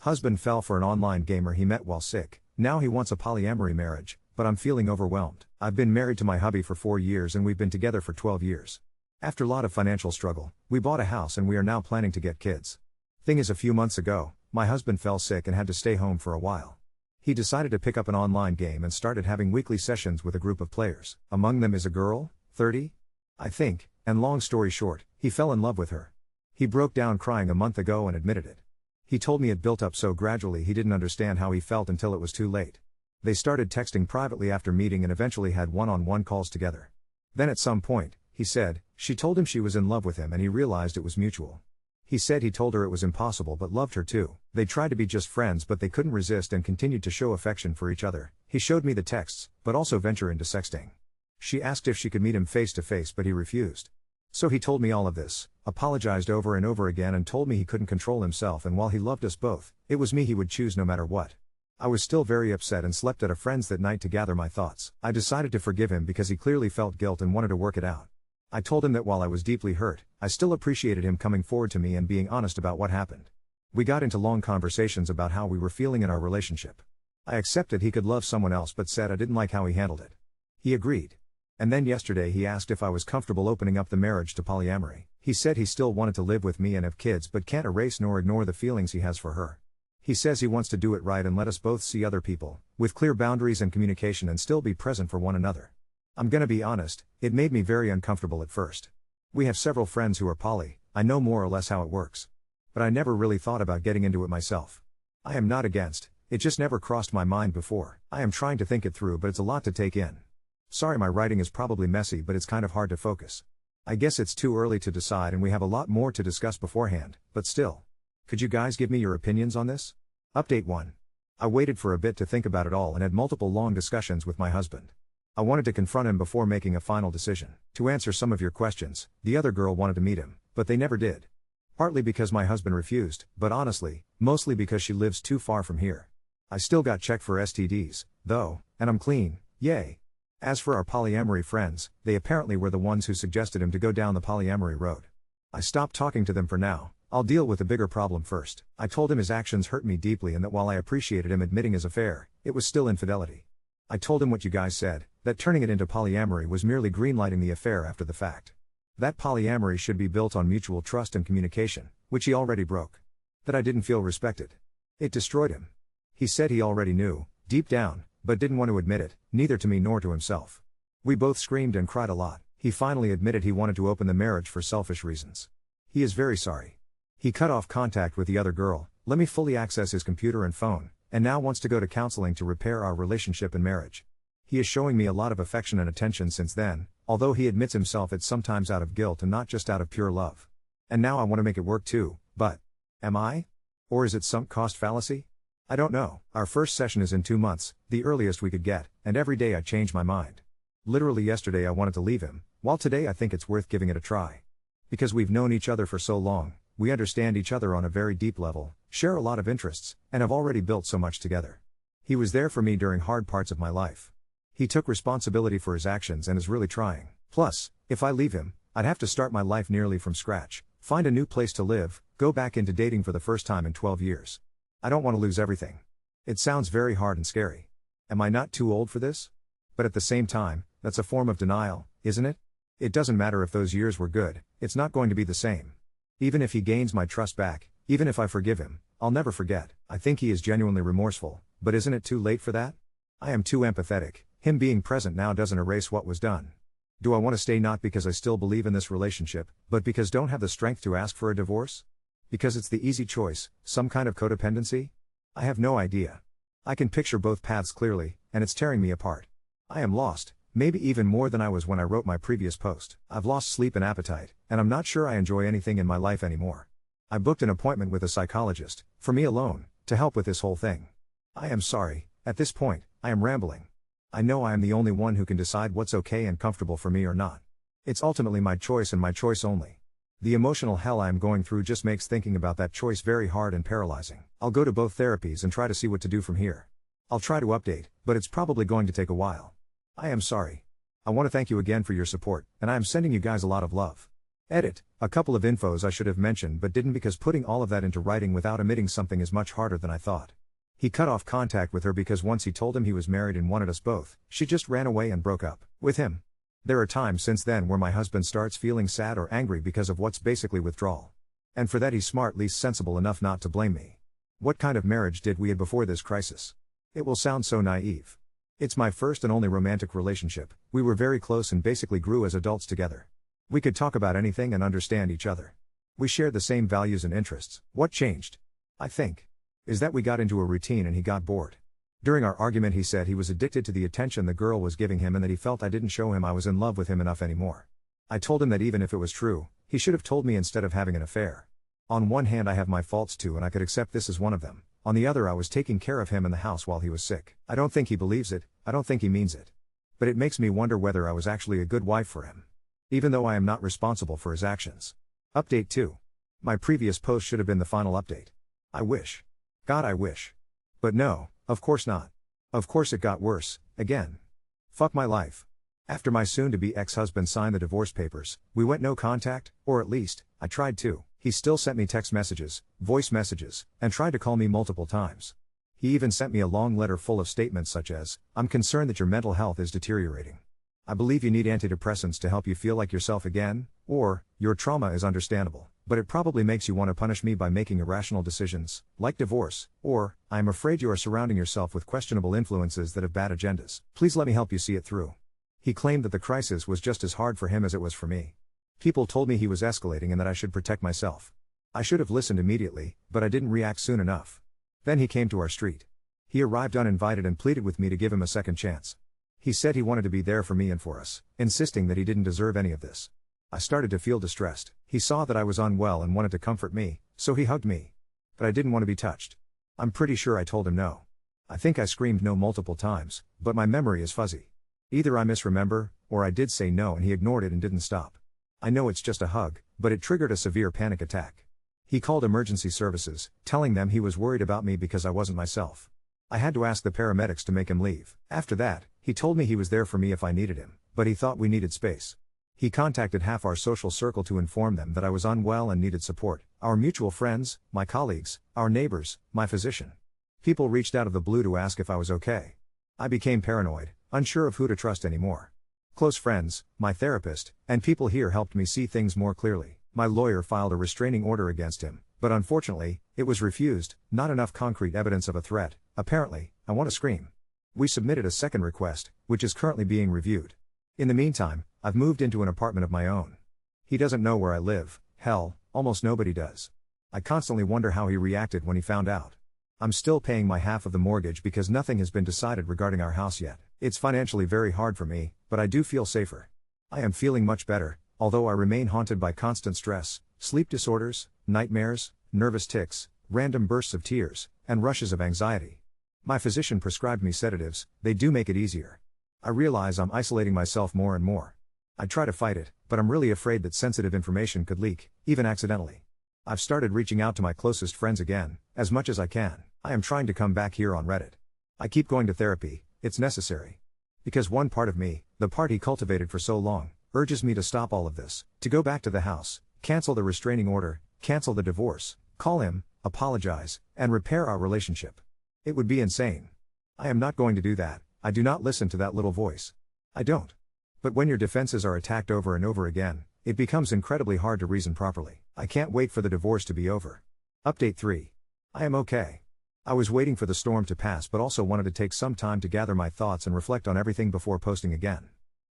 Husband fell for an online gamer he met while sick. Now he wants a polyamory marriage, but I'm feeling overwhelmed. I've been married to my hubby for 4 years and we've been together for 12 years. After a lot of financial struggle, we bought a house and we are now planning to get kids. Thing is, a few months ago, my husband fell sick and had to stay home for a while. He decided to pick up an online game and started having weekly sessions with a group of players. Among them is a girl, 30, I think, and long story short, he fell in love with her. He broke down crying a month ago and admitted it. He told me it built up so gradually he didn't understand how he felt until it was too late. They started texting privately after meeting and eventually had one-on-one calls together. Then at some point, he said, she told him she was in love with him and he realized it was mutual. He said he told her it was impossible but loved her too. They tried to be just friends but they couldn't resist and continued to show affection for each other. He showed me the texts, but also venture into sexting. She asked if she could meet him face to face but he refused. So he told me all of this, apologized over and over again and told me he couldn't control himself, and while he loved us both, it was me he would choose no matter what. I was still very upset and slept at a friend's that night to gather my thoughts. I decided to forgive him because he clearly felt guilt and wanted to work it out. I told him that while I was deeply hurt, I still appreciated him coming forward to me and being honest about what happened. We got into long conversations about how we were feeling in our relationship. I accepted he could love someone else but said I didn't like how he handled it. He agreed. And then yesterday he asked if I was comfortable opening up the marriage to polyamory. He said he still wanted to live with me and have kids but can't erase nor ignore the feelings he has for her. He says he wants to do it right and let us both see other people, with clear boundaries and communication, and still be present for one another. I'm gonna be honest, it made me very uncomfortable at first. We have several friends who are poly, I know more or less how it works. But I never really thought about getting into it myself. I am not against, it just never crossed my mind before. I am trying to think it through but it's a lot to take in. Sorry my writing is probably messy but it's kind of hard to focus. I guess it's too early to decide and we have a lot more to discuss beforehand, but still. Could you guys give me your opinions on this? Update 1. I waited for a bit to think about it all and had multiple long discussions with my husband. I wanted to confront him before making a final decision. To answer some of your questions, the other girl wanted to meet him, but they never did. Partly because my husband refused, but honestly, mostly because she lives too far from here. I still got checked for STDs, though, and I'm clean, yay. As for our polyamory friends, they apparently were the ones who suggested him to go down the polyamory road. I stopped talking to them for now. I'll deal with the bigger problem first. I told him his actions hurt me deeply and that while I appreciated him admitting his affair, it was still infidelity. I told him what you guys said, that turning it into polyamory was merely greenlighting the affair after the fact. That polyamory should be built on mutual trust and communication, which he already broke. That I didn't feel respected. It destroyed him. He said he already knew, deep down, but didn't want to admit it, neither to me nor to himself. We both screamed and cried a lot. He finally admitted he wanted to open the marriage for selfish reasons. He is very sorry. He cut off contact with the other girl, let me fully access his computer and phone, and now wants to go to counseling to repair our relationship and marriage. He is showing me a lot of affection and attention since then, although he admits himself it's sometimes out of guilt and not just out of pure love. And now I want to make it work too, but am I? Or is it sunk cost fallacy? I don't know. Our first session is in 2 months, the earliest we could get, and every day I change my mind. Literally yesterday I wanted to leave him, while today I think it's worth giving it a try. Because we've known each other for so long, we understand each other on a very deep level, share a lot of interests, and have already built so much together. He was there for me during hard parts of my life. He took responsibility for his actions and is really trying. Plus, if I leave him, I'd have to start my life nearly from scratch, find a new place to live, go back into dating for the first time in 12 years. I don't want to lose everything. It sounds very hard and scary. Am I not too old for this? But at the same time, that's a form of denial, isn't it? It doesn't matter if those years were good, it's not going to be the same. Even if he gains my trust back, even if I forgive him, I'll never forget. I think he is genuinely remorseful, but isn't it too late for that? I am too empathetic. Him being present now doesn't erase what was done. Do I want to stay not because I still believe in this relationship, but because don't have the strength to ask for a divorce? Because it's the easy choice, some kind of codependency? I have no idea. I can picture both paths clearly, and it's tearing me apart. I am lost, maybe even more than I was when I wrote my previous post. I've lost sleep and appetite, and I'm not sure I enjoy anything in my life anymore. I booked an appointment with a psychologist, for me alone, to help with this whole thing. I am sorry, at this point, I am rambling. I know I am the only one who can decide what's okay and comfortable for me or not. It's ultimately my choice and my choice only. The emotional hell I am going through just makes thinking about that choice very hard and paralyzing. I'll go to both therapies and try to see what to do from here. I'll try to update, but it's probably going to take a while. I am sorry. I want to thank you again for your support, and I am sending you guys a lot of love. Edit. A couple of infos I should have mentioned but didn't because putting all of that into writing without omitting something is much harder than I thought. He cut off contact with her because once he told him he was married and wanted us both, she just ran away and broke up with him. There are times since then where my husband starts feeling sad or angry because of what's basically withdrawal. And for that he's smart, least sensible enough not to blame me. What kind of marriage did we have before this crisis? It will sound so naive. It's my first and only romantic relationship. We were very close and basically grew as adults together. We could talk about anything and understand each other. We shared the same values and interests. What changed, I think, is that we got into a routine and he got bored. During our argument he said he was addicted to the attention the girl was giving him and that he felt I didn't show him I was in love with him enough anymore. I told him that even if it was true, he should have told me instead of having an affair. On one hand I have my faults too and I could accept this as one of them. On the other I was taking care of him in the house while he was sick. I don't think he believes it, I don't think he means it. But it makes me wonder whether I was actually a good wife for him. Even though I am not responsible for his actions. Update 2. My previous post should have been the final update. I wish. God, I wish. But no, of course not. Of course it got worse, again. Fuck my life. After my soon-to-be ex-husband signed the divorce papers, we went no contact, or at least, I tried to. He still sent me text messages, voice messages, and tried to call me multiple times. He even sent me a long letter full of statements such as, "I'm concerned that your mental health is deteriorating. I believe you need antidepressants to help you feel like yourself again," or, "Your trauma is understandable, but it probably makes you want to punish me by making irrational decisions, like divorce," or, "I am afraid you are surrounding yourself with questionable influences that have bad agendas. Please let me help you see it through." He claimed that the crisis was just as hard for him as it was for me. People told me he was escalating and that I should protect myself. I should have listened immediately, but I didn't react soon enough. Then he came to our street. He arrived uninvited and pleaded with me to give him a second chance. He said he wanted to be there for me and for us, insisting that he didn't deserve any of this. I started to feel distressed. He saw that I was unwell and wanted to comfort me, so he hugged me. But I didn't want to be touched. I'm pretty sure I told him no. I think I screamed no multiple times, but my memory is fuzzy. Either I misremember, or I did say no and he ignored it and didn't stop. I know it's just a hug, but it triggered a severe panic attack. He called emergency services, telling them he was worried about me because I wasn't myself. I had to ask the paramedics to make him leave. After that, he told me he was there for me if I needed him, but he thought we needed space. He contacted half our social circle to inform them that I was unwell and needed support, our mutual friends, my colleagues, our neighbors, my physician. People reached out of the blue to ask if I was okay. I became paranoid, unsure of who to trust anymore. Close friends, my therapist, and people here helped me see things more clearly. My lawyer filed a restraining order against him, but unfortunately, it was refused. Not enough concrete evidence of a threat. Apparently, I want to scream. We submitted a second request, which is currently being reviewed. In the meantime, I've moved into an apartment of my own. He doesn't know where I live. Hell, almost nobody does. I constantly wonder how he reacted when he found out. I'm still paying my half of the mortgage because nothing has been decided regarding our house yet. It's financially very hard for me, but I do feel safer. I am feeling much better, although I remain haunted by constant stress, sleep disorders, nightmares, nervous tics, random bursts of tears, and rushes of anxiety. My physician prescribed me sedatives. They do make it easier. I realize I'm isolating myself more and more. I try to fight it, but I'm really afraid that sensitive information could leak, even accidentally. I've started reaching out to my closest friends again, as much as I can. I am trying to come back here on Reddit. I keep going to therapy, it's necessary. Because one part of me, the part he cultivated for so long, urges me to stop all of this, to go back to the house, cancel the restraining order, cancel the divorce, call him, apologize, and repair our relationship. It would be insane. I am not going to do that. I do not listen to that little voice. I don't. But when your defenses are attacked over and over again, it becomes incredibly hard to reason properly. I can't wait for the divorce to be over. Update 3. I am okay. I was waiting for the storm to pass but also wanted to take some time to gather my thoughts and reflect on everything before posting again.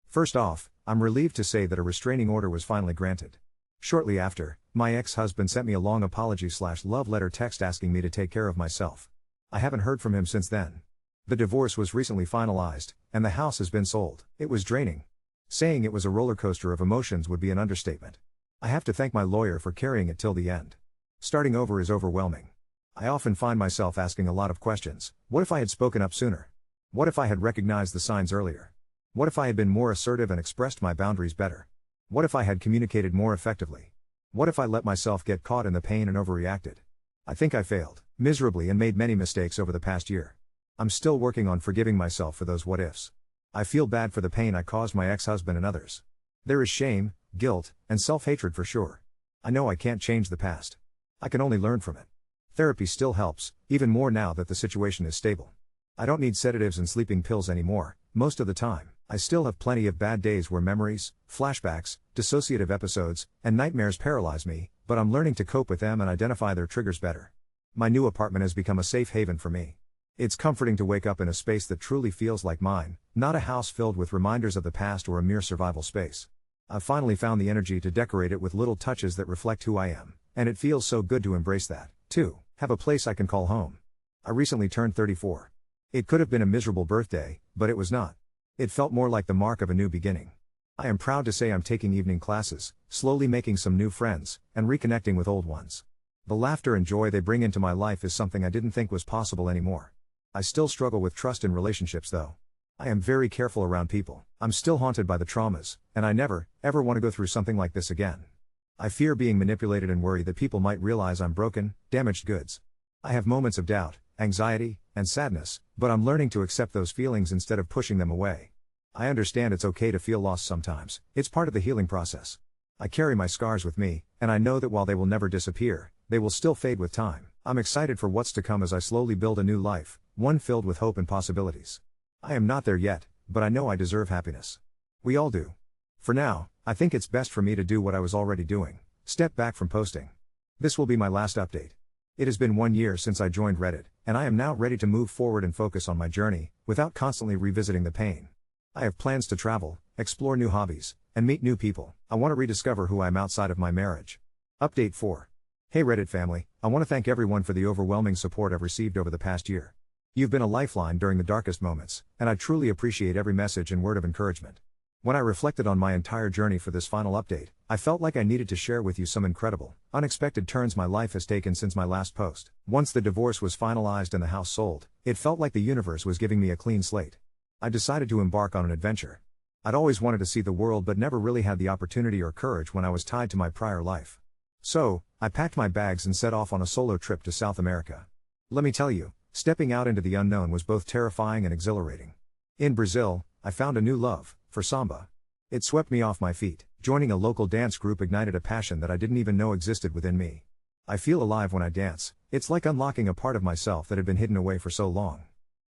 First off, I'm relieved to say that a restraining order was finally granted. Shortly after, my ex-husband sent me a long apology/love letter text asking me to take care of myself. I haven't heard from him since then. The divorce was recently finalized, and the house has been sold. It was draining. Saying it was a roller coaster of emotions would be an understatement. I have to thank my lawyer for carrying it till the end. Starting over is overwhelming. I often find myself asking a lot of questions. What if I had spoken up sooner? What if I had recognized the signs earlier? What if I had been more assertive and expressed my boundaries better? What if I had communicated more effectively? What if I let myself get caught in the pain and overreacted? I think I failed miserably and made many mistakes over the past year. I'm still working on forgiving myself for those what-ifs. I feel bad for the pain I caused my ex-husband and others. There is shame, guilt, and self-hatred for sure. I know I can't change the past. I can only learn from it. Therapy still helps, even more now that the situation is stable. I don't need sedatives and sleeping pills anymore, most of the time. I still have plenty of bad days where memories, flashbacks, dissociative episodes, and nightmares paralyze me, but I'm learning to cope with them and identify their triggers better. My new apartment has become a safe haven for me. It's comforting to wake up in a space that truly feels like mine, not a house filled with reminders of the past or a mere survival space. I've finally found the energy to decorate it with little touches that reflect who I am, and it feels so good to embrace that, too, have a place I can call home. I recently turned 34. It could have been a miserable birthday, but it was not. It felt more like the mark of a new beginning. I am proud to say I'm taking evening classes, slowly making some new friends, and reconnecting with old ones. The laughter and joy they bring into my life is something I didn't think was possible anymore. I still struggle with trust in relationships though. I am very careful around people. I'm still haunted by the traumas, and I never, ever want to go through something like this again. I fear being manipulated and worry that people might realize I'm broken, damaged goods. I have moments of doubt, anxiety, and sadness, but I'm learning to accept those feelings instead of pushing them away. I understand it's okay to feel lost sometimes, it's part of the healing process. I carry my scars with me, and I know that while they will never disappear, they will still fade with time. I'm excited for what's to come as I slowly build a new life, one filled with hope and possibilities. I am not there yet, but I know I deserve happiness. We all do. For now, I think it's best for me to do what I was already doing, step back from posting. This will be my last update. It has been 1 year since I joined Reddit, and I am now ready to move forward and focus on my journey, without constantly revisiting the pain. I have plans to travel, explore new hobbies, and meet new people. I want to rediscover who I am outside of my marriage. Update 4. Hey Reddit family, I want to thank everyone for the overwhelming support I've received over the past year. You've been a lifeline during the darkest moments, and I truly appreciate every message and word of encouragement. When I reflected on my entire journey for this final update, I felt like I needed to share with you some incredible, unexpected turns my life has taken since my last post. Once the divorce was finalized and the house sold, it felt like the universe was giving me a clean slate. I decided to embark on an adventure. I'd always wanted to see the world but never really had the opportunity or courage when I was tied to my prior life. So, I packed my bags and set off on a solo trip to South America. Let me tell you, stepping out into the unknown was both terrifying and exhilarating. In Brazil, I found a new love for samba. It swept me off my feet. Joining a local dance group ignited a passion that I didn't even know existed within me. I feel alive when I dance. It's like unlocking a part of myself that had been hidden away for so long.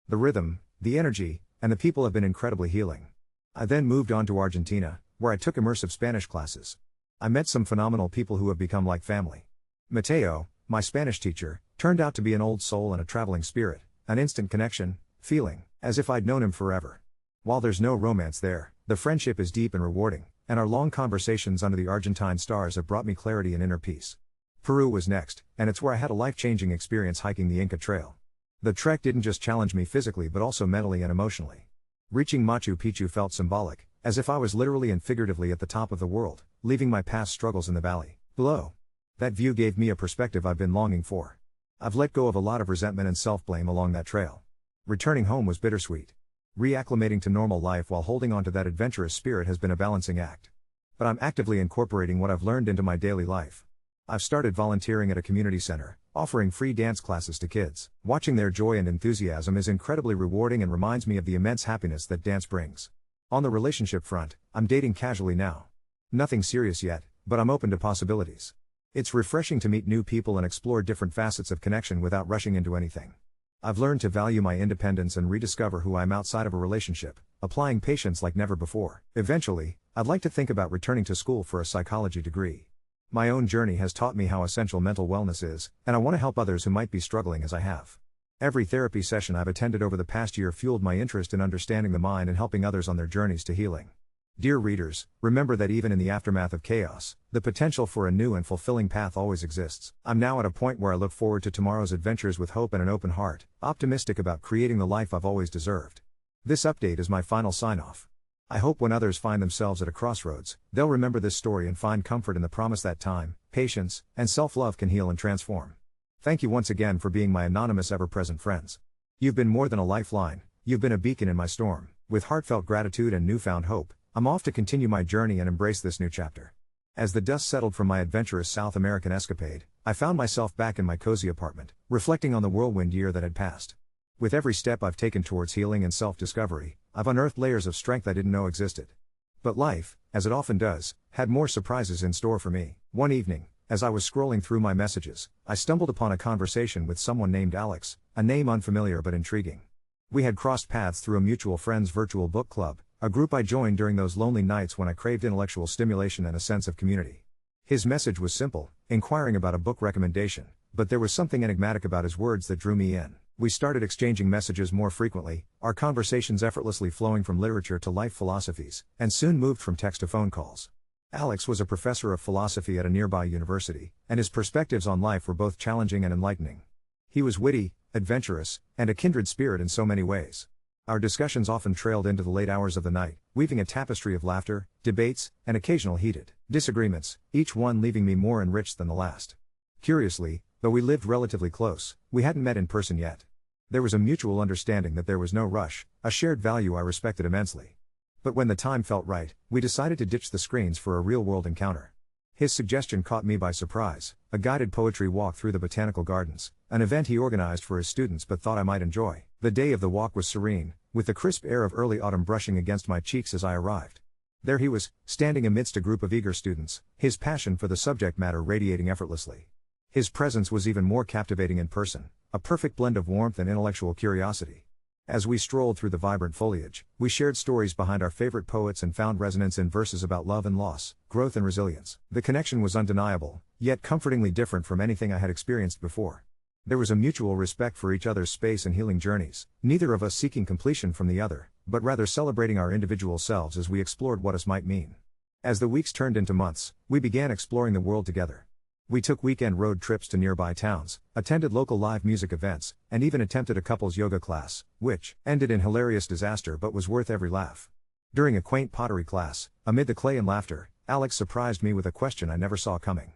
The rhythm, the energy, and the people have been incredibly healing. I then moved on to Argentina, where I took immersive Spanish classes. I met some phenomenal people who have become like family. Mateo, my Spanish teacher, turned out to be an old soul and a traveling spirit, an instant connection, feeling as if I'd known him forever. While there's no romance there, the friendship is deep and rewarding, and our long conversations under the Argentine stars have brought me clarity and inner peace. Peru was next, and it's where I had a life-changing experience hiking the Inca Trail. The trek didn't just challenge me physically but also mentally and emotionally. Reaching Machu Picchu felt symbolic, as if I was literally and figuratively at the top of the world, leaving my past struggles in the valley below. That view gave me a perspective I've been longing for. I've let go of a lot of resentment and self-blame along that trail. Returning home was bittersweet. Reacclimating to normal life while holding on to that adventurous spirit has been a balancing act. But I'm actively incorporating what I've learned into my daily life. I've started volunteering at a community center, offering free dance classes to kids. Watching their joy and enthusiasm is incredibly rewarding and reminds me of the immense happiness that dance brings. On the relationship front, I'm dating casually now. Nothing serious yet, but I'm open to possibilities. It's refreshing to meet new people and explore different facets of connection without rushing into anything. I've learned to value my independence and rediscover who I am outside of a relationship, applying patience like never before. Eventually, I'd like to think about returning to school for a psychology degree. My own journey has taught me how essential mental wellness is, and I want to help others who might be struggling as I have. Every therapy session I've attended over the past year fueled my interest in understanding the mind and helping others on their journeys to healing. Dear readers, remember that even in the aftermath of chaos, the potential for a new and fulfilling path always exists. I'm now at a point where I look forward to tomorrow's adventures with hope and an open heart, optimistic about creating the life I've always deserved. This update is my final sign-off. I hope when others find themselves at a crossroads, they'll remember this story and find comfort in the promise that time, patience, and self-love can heal and transform. Thank you once again for being my anonymous ever-present friends. You've been more than a lifeline, you've been a beacon in my storm. With heartfelt gratitude and newfound hope, I'm off to continue my journey and embrace this new chapter. As the dust settled from my adventurous South American escapade, I found myself back in my cozy apartment, reflecting on the whirlwind year that had passed. With every step I've taken towards healing and self-discovery, I've unearthed layers of strength I didn't know existed. But life, as it often does, had more surprises in store for me. One evening, as I was scrolling through my messages, I stumbled upon a conversation with someone named Alex, a name unfamiliar but intriguing. We had crossed paths through a mutual friend's virtual book club, a group I joined during those lonely nights when I craved intellectual stimulation and a sense of community. His message was simple, inquiring about a book recommendation, but there was something enigmatic about his words that drew me in. We started exchanging messages more frequently, our conversations effortlessly flowing from literature to life philosophies, and soon moved from text to phone calls. Alex was a professor of philosophy at a nearby university, and his perspectives on life were both challenging and enlightening. He was witty, adventurous, and a kindred spirit in so many ways. Our discussions often trailed into the late hours of the night, weaving a tapestry of laughter, debates, and occasional heated disagreements, each one leaving me more enriched than the last. Curiously, though we lived relatively close, we hadn't met in person yet. There was a mutual understanding that there was no rush, a shared value I respected immensely. But when the time felt right, we decided to ditch the screens for a real-world encounter. His suggestion caught me by surprise, a guided poetry walk through the botanical gardens, an event he organized for his students but thought I might enjoy. The day of the walk was serene, with the crisp air of early autumn brushing against my cheeks as I arrived. There he was, standing amidst a group of eager students, his passion for the subject matter radiating effortlessly. His presence was even more captivating in person, a perfect blend of warmth and intellectual curiosity. As we strolled through the vibrant foliage, we shared stories behind our favorite poets and found resonance in verses about love and loss, growth and resilience. The connection was undeniable, yet comfortingly different from anything I had experienced before. There was a mutual respect for each other's space and healing journeys, neither of us seeking completion from the other, but rather celebrating our individual selves as we explored what us might mean. As the weeks turned into months, we began exploring the world together. We took weekend road trips to nearby towns, attended local live music events, and even attempted a couples yoga class, which ended in hilarious disaster but was worth every laugh. During a quaint pottery class, amid the clay and laughter, Alex surprised me with a question I never saw coming.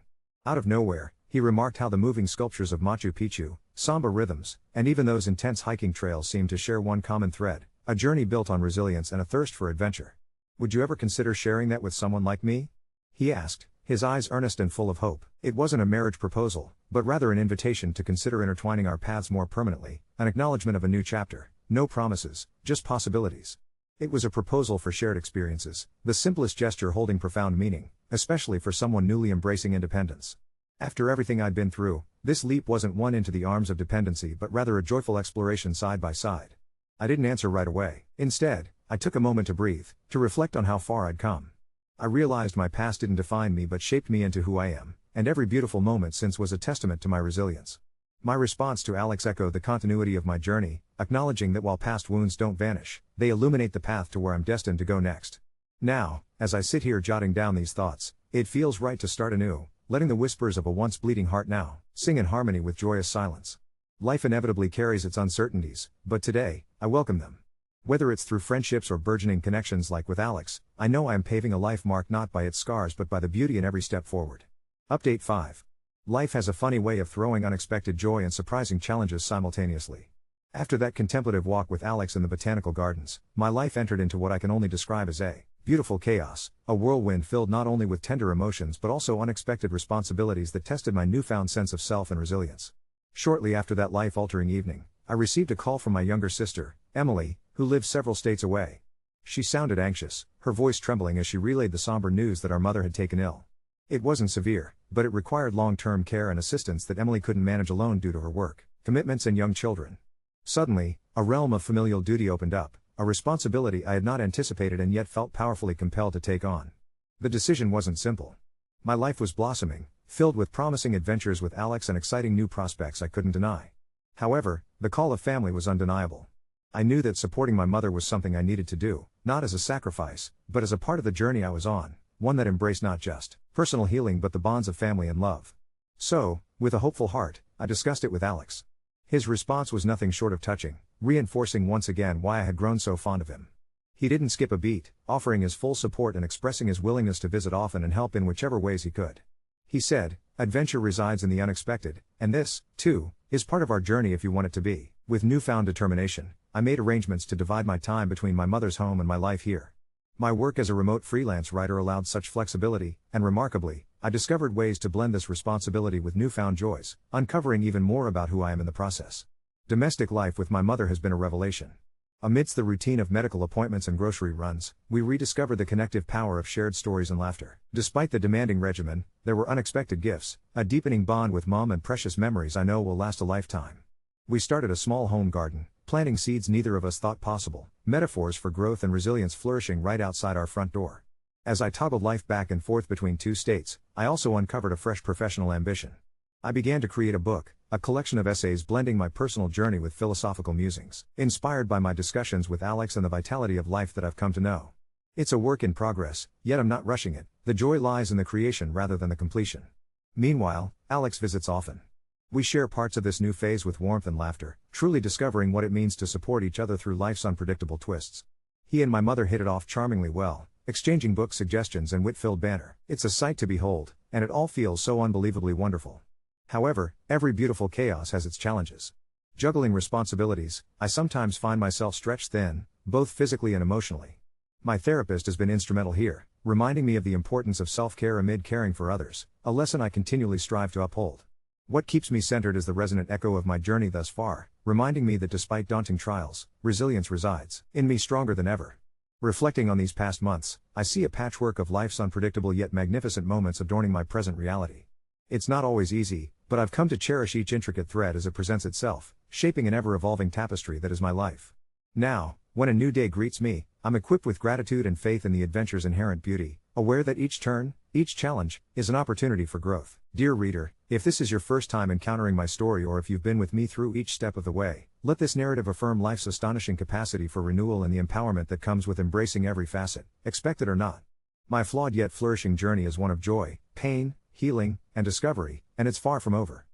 Out of nowhere, he remarked how the moving sculptures of Machu Picchu, samba rhythms, and even those intense hiking trails seemed to share one common thread, a journey built on resilience and a thirst for adventure. Would you ever consider sharing that with someone like me? He asked, his eyes earnest and full of hope. It wasn't a marriage proposal, but rather an invitation to consider intertwining our paths more permanently, an acknowledgement of a new chapter, no promises, just possibilities. It was a proposal for shared experiences, the simplest gesture holding profound meaning, especially for someone newly embracing independence. After everything I'd been through, this leap wasn't one into the arms of dependency but rather a joyful exploration side by side. I didn't answer right away. Instead, I took a moment to breathe, to reflect on how far I'd come. I realized my past didn't define me but shaped me into who I am, and every beautiful moment since was a testament to my resilience. My response to Alex echoed the continuity of my journey, acknowledging that while past wounds don't vanish, they illuminate the path to where I'm destined to go next. Now, as I sit here jotting down these thoughts, it feels right to start anew, letting the whispers of a once bleeding heart now sing in harmony with joyous silence. Life inevitably carries its uncertainties, but today, I welcome them. Whether it's through friendships or burgeoning connections like with Alex, I know I am paving a life marked not by its scars but by the beauty in every step forward. Update 5. Life has a funny way of throwing unexpected joy and surprising challenges simultaneously. After that contemplative walk with Alex in the botanical gardens, my life entered into what I can only describe as a beautiful chaos, a whirlwind filled not only with tender emotions but also unexpected responsibilities that tested my newfound sense of self and resilience. Shortly after that life-altering evening, I received a call from my younger sister, Emily, who lived several states away. She sounded anxious, her voice trembling as she relayed the somber news that our mother had taken ill. It wasn't severe, but it required long-term care and assistance that Emily couldn't manage alone due to her work, commitments and young children. Suddenly, a realm of familial duty opened up, a responsibility I had not anticipated and yet felt powerfully compelled to take on. The decision wasn't simple. My life was blossoming, filled with promising adventures with Alex and exciting new prospects I couldn't deny. However, the call of family was undeniable. I knew that supporting my mother was something I needed to do, not as a sacrifice, but as a part of the journey I was on, one that embraced not just personal healing but the bonds of family and love. So, with a hopeful heart, I discussed it with Alex. His response was nothing short of touching, reinforcing once again why I had grown so fond of him. He didn't skip a beat, offering his full support and expressing his willingness to visit often and help in whichever ways he could. He said, "Adventure resides in the unexpected, and this, too, is part of our journey if you want it to be." With newfound determination, I made arrangements to divide my time between my mother's home and my life here. My work as a remote freelance writer allowed such flexibility, and remarkably, I discovered ways to blend this responsibility with newfound joys, uncovering even more about who I am in the process. Domestic life with my mother has been a revelation. Amidst the routine of medical appointments and grocery runs, we rediscover the connective power of shared stories and laughter. Despite the demanding regimen, there were unexpected gifts, a deepening bond with Mom, and precious memories I know will last a lifetime. We started a small home garden, planting seeds neither of us thought possible, metaphors for growth and resilience flourishing right outside our front door. As I toggled life back and forth between two states, I also uncovered a fresh professional ambition. I began to create a book, a collection of essays blending my personal journey with philosophical musings, inspired by my discussions with Alex and the vitality of life that I've come to know. It's a work in progress, yet I'm not rushing it. The joy lies in the creation rather than the completion. Meanwhile, Alex visits often. We share parts of this new phase with warmth and laughter, truly discovering what it means to support each other through life's unpredictable twists. He and my mother hit it off charmingly well, exchanging book suggestions and wit-filled banter. It's a sight to behold, and it all feels so unbelievably wonderful. However, every beautiful chaos has its challenges. Juggling responsibilities, I sometimes find myself stretched thin, both physically and emotionally. My therapist has been instrumental here, reminding me of the importance of self-care amid caring for others, a lesson I continually strive to uphold. What keeps me centered is the resonant echo of my journey thus far, reminding me that despite daunting trials, resilience resides in me stronger than ever. Reflecting on these past months, I see a patchwork of life's unpredictable yet magnificent moments adorning my present reality. It's not always easy, but I've come to cherish each intricate thread as it presents itself, shaping an ever-evolving tapestry that is my life. Now, when a new day greets me, I'm equipped with gratitude and faith in the adventure's inherent beauty, aware that each turn, each challenge, is an opportunity for growth. Dear reader, if this is your first time encountering my story or if you've been with me through each step of the way, let this narrative affirm life's astonishing capacity for renewal and the empowerment that comes with embracing every facet, expected or not. My flawed yet flourishing journey is one of joy, pain, healing, and discovery, and it's far from over.